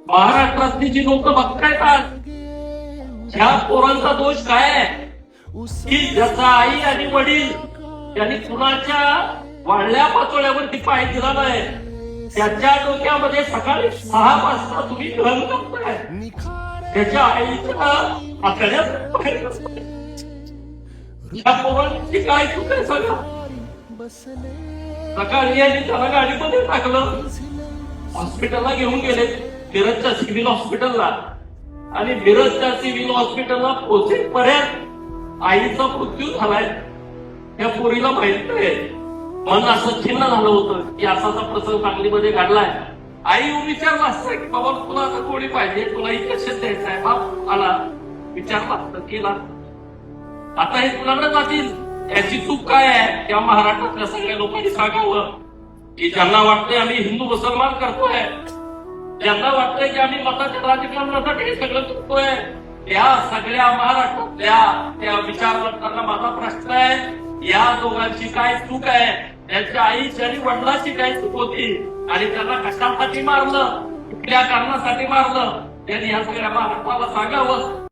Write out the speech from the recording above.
महाराष्ट्रातली जी लोक बघतायत आज, ह्या पोरांचा दोष काय आहे की ज्याचा आई आणि वडील त्यांनी कुणाच्या वाढल्या पाचोळ्यावरती पाय दिला नाही, त्याच्या डोक्यामध्ये सकाळी 6 वाजता तुम्ही ग्रहण करताय, त्याच्या आईच्या आतड्यात पाय घालताय. या पोरांची काय चूक आहे सगळं? सकाळी यांनी त्याला गाडीमध्ये टाकलं, हॉस्पिटलला घेऊन गेले, मिरजच्या सिव्हिल हॉस्पिटलला. आणि मिरजच्या सिव्हिल हॉस्पिटलला पोहोचेपर्यंत आईचा मृत्यू झालाय. त्या पोरीला माहित नाही. मन असं छिन्न झालं होतं की असाचा प्रसंग सांगलीमध्ये घडलाय. आई विचारलं असतं की बाबा तुला आता कोणी पाहिजे, तुला इंजेक्शन द्यायचं आहे, बाप आला विचारलं असतं केला. आता हे तुला जातील, याची चूक काय आहे? त्या महाराष्ट्रातल्या सगळ्या लोकांनी सांगावं की ज्यांना वाटतंय आम्ही हिंदू मुसलमान करतोय, ज्यांना वाटतंय की आम्ही मताच्या राजकारणासाठी हे सगळं करतोय, या सगळ्या महाराष्ट्रातल्या त्या विचारवंतांना माझा प्रश्न आहे, या दोघांची काय चूक आहे? त्यांच्या आईची आणि वडिलांची काय चूक होती? आणि त्यांना कशासाठी मारलं, कुठल्या कारणासाठी मारलं? त्यांनी या सगळ्या महाराष्ट्राला सांगावं.